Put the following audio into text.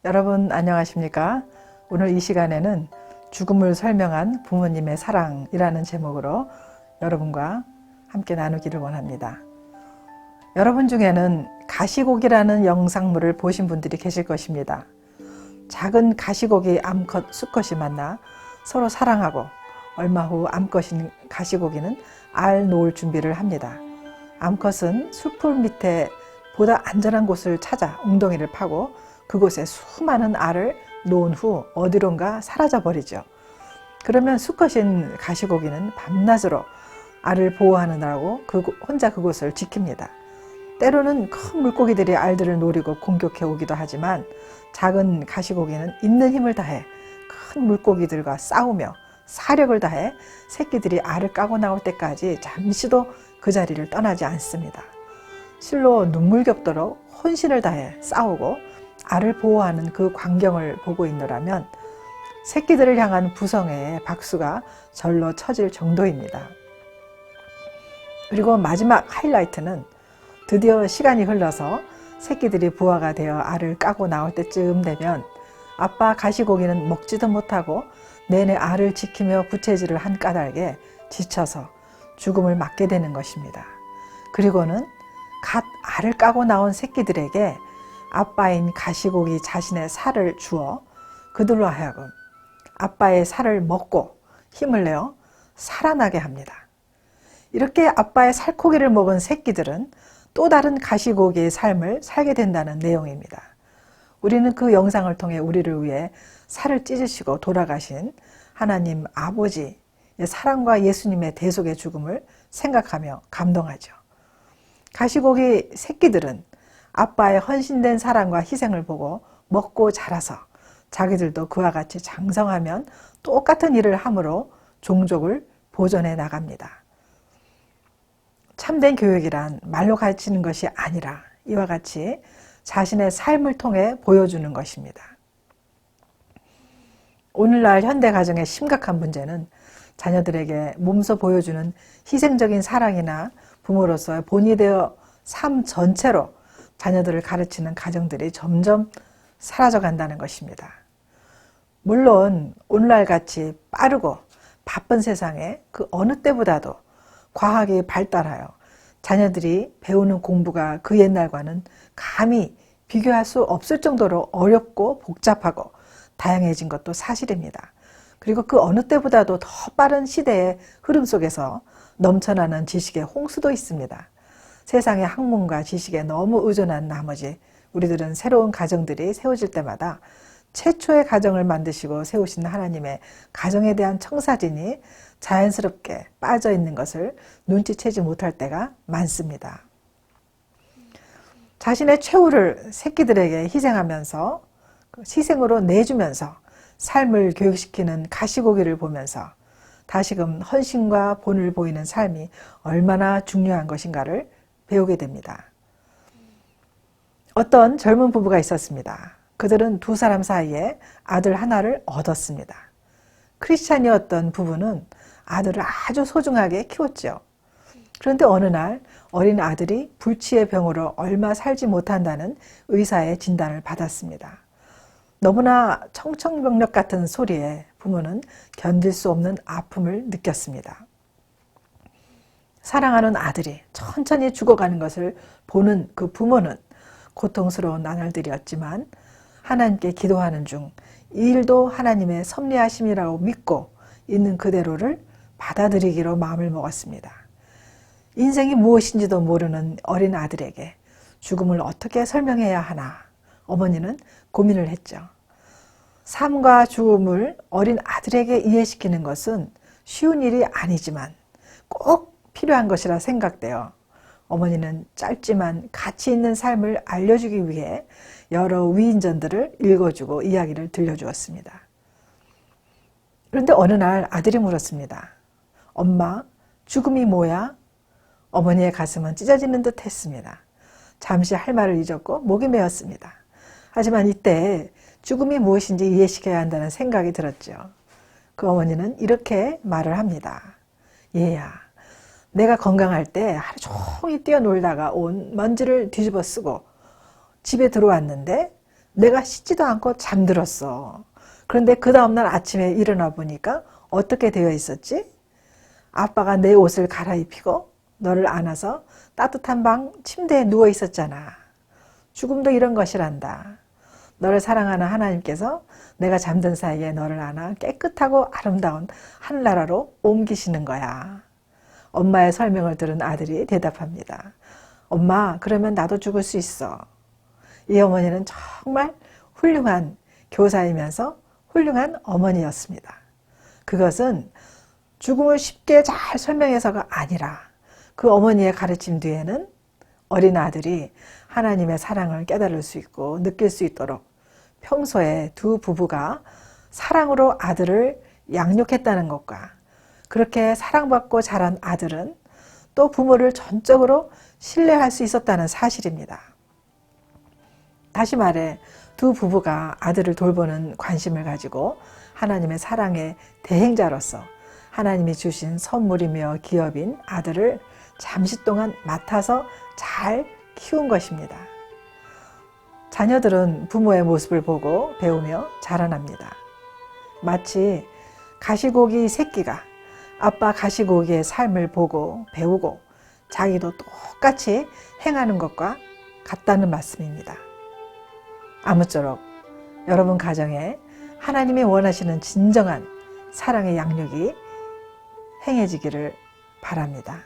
여러분 안녕하십니까? 오늘 이 시간에는 죽음을 설명한 부모님의 사랑이라는 제목으로 여러분과 함께 나누기를 원합니다. 여러분 중에는 가시고기라는 영상물을 보신 분들이 계실 것입니다. 작은 가시고기 암컷 수컷이 만나 서로 사랑하고 얼마 후 암컷인 가시고기는 알 놓을 준비를 합니다. 암컷은 숲풀 밑에 보다 안전한 곳을 찾아 웅덩이를 파고 그곳에 수많은 알을 놓은 후 어디론가 사라져 버리죠. 그러면 수컷인 가시고기는 밤낮으로 알을 보호하느라고 혼자 그곳을 지킵니다. 때로는 큰 물고기들이 알들을 노리고 공격해 오기도 하지만 작은 가시고기는 있는 힘을 다해 큰 물고기들과 싸우며 사력을 다해 새끼들이 알을 까고 나올 때까지 잠시도 그 자리를 떠나지 않습니다. 실로 눈물겹도록 혼신을 다해 싸우고 알을 보호하는 그 광경을 보고 있노라면 새끼들을 향한 부성애의 박수가 절로 쳐질 정도입니다. 그리고 마지막 하이라이트는 드디어 시간이 흘러서 새끼들이 부화가 되어 알을 까고 나올 때쯤 되면 아빠 가시고기는 먹지도 못하고 내내 알을 지키며 부채질을 한 까닭에 지쳐서 죽음을 맞게 되는 것입니다. 그리고는 갓 알을 까고 나온 새끼들에게 아빠인 가시고기 자신의 살을 주어 그들로 하여금 아빠의 살을 먹고 힘을 내어 살아나게 합니다. 이렇게 아빠의 살코기를 먹은 새끼들은 또 다른 가시고기의 삶을 살게 된다는 내용입니다. 우리는 그 영상을 통해 우리를 위해 살을 찢으시고 돌아가신 하나님 아버지의 사랑과 예수님의 대속의 죽음을 생각하며 감동하죠. 가시고기 새끼들은 아빠의 헌신된 사랑과 희생을 보고 먹고 자라서 자기들도 그와 같이 장성하면 똑같은 일을 함으로 종족을 보존해 나갑니다. 참된 교육이란 말로 가르치는 것이 아니라 이와 같이 자신의 삶을 통해 보여주는 것입니다. 오늘날 현대 가정의 심각한 문제는 자녀들에게 몸소 보여주는 희생적인 사랑이나 부모로서의 본이 되어 삶 전체로 자녀들을 가르치는 가정들이 점점 사라져 간다는 것입니다. 물론 오늘날같이 빠르고 바쁜 세상에 그 어느 때보다도 과학이 발달하여 자녀들이 배우는 공부가 그 옛날과는 감히 비교할 수 없을 정도로 어렵고 복잡하고 다양해진 것도 사실입니다. 그리고 그 어느 때보다도 더 빠른 시대의 흐름 속에서 넘쳐나는 지식의 홍수도 있습니다. 세상의 학문과 지식에 너무 의존한 나머지 우리들은 새로운 가정들이 세워질 때마다 최초의 가정을 만드시고 세우신 하나님의 가정에 대한 청사진이 자연스럽게 빠져 있는 것을 눈치채지 못할 때가 많습니다. 자신의 최후를 새끼들에게 희생하면서 희생으로 내주면서 삶을 교육시키는 가시고기를 보면서 다시금 헌신과 본을 보이는 삶이 얼마나 중요한 것인가를 배우게 됩니다. 어떤 젊은 부부가 있었습니다. 그들은 두 사람 사이에 아들 하나를 얻었습니다. 크리스찬이었던 부부는 아들을 아주 소중하게 키웠죠. 그런데 어느 날 어린 아들이 불치의 병으로 얼마 살지 못한다는 의사의 진단을 받았습니다. 너무나 청천벽력 같은 소리에 부모는 견딜 수 없는 아픔을 느꼈습니다. 사랑하는 아들이 천천히 죽어가는 것을 보는 그 부모는 고통스러운 나날들이었지만 하나님께 기도하는 중 이 일도 하나님의 섭리하심이라고 믿고 있는 그대로를 받아들이기로 마음을 먹었습니다. 인생이 무엇인지도 모르는 어린 아들에게 죽음을 어떻게 설명해야 하나 어머니는 고민을 했죠. 삶과 죽음을 어린 아들에게 이해시키는 것은 쉬운 일이 아니지만 꼭 필요한 것이라 생각되어 어머니는 짧지만 가치 있는 삶을 알려주기 위해 여러 위인전들을 읽어주고 이야기를 들려주었습니다. 그런데 어느 날 아들이 물었습니다. 엄마, 죽음이 뭐야? 어머니의 가슴은 찢어지는 듯 했습니다. 잠시 할 말을 잊었고 목이 메었습니다. 하지만 이때 죽음이 무엇인지 이해시켜야 한다는 생각이 들었죠. 그 어머니는 이렇게 말을 합니다. 얘야, 내가 건강할 때 하루 종일 뛰어놀다가 온 먼지를 뒤집어 쓰고 집에 들어왔는데 내가 씻지도 않고 잠들었어. 그런데 그 다음날 아침에 일어나 보니까 어떻게 되어 있었지? 아빠가 내 옷을 갈아입히고 너를 안아서 따뜻한 방 침대에 누워 있었잖아. 죽음도 이런 것이란다. 너를 사랑하는 하나님께서 내가 잠든 사이에 너를 안아 깨끗하고 아름다운 하늘나라로 옮기시는 거야. 엄마의 설명을 들은 아들이 대답합니다. 엄마, 그러면 나도 죽을 수 있어. 이 어머니는 정말 훌륭한 교사이면서 훌륭한 어머니였습니다. 그것은 죽음을 쉽게 잘 설명해서가 아니라 그 어머니의 가르침 뒤에는 어린 아들이 하나님의 사랑을 깨달을 수 있고 느낄 수 있도록 평소에 두 부부가 사랑으로 아들을 양육했다는 것과 그렇게 사랑받고 자란 아들은 또 부모를 전적으로 신뢰할 수 있었다는 사실입니다. 다시 말해 두 부부가 아들을 돌보는 관심을 가지고 하나님의 사랑의 대행자로서 하나님이 주신 선물이며 기업인 아들을 잠시 동안 맡아서 잘 키운 것입니다. 자녀들은 부모의 모습을 보고 배우며 자라납니다. 마치 가시고기 새끼가 아빠 가시고기의 삶을 보고 배우고 자기도 똑같이 행하는 것과 같다는 말씀입니다. 아무쪼록 여러분 가정에 하나님이 원하시는 진정한 사랑의 양육이 행해지기를 바랍니다.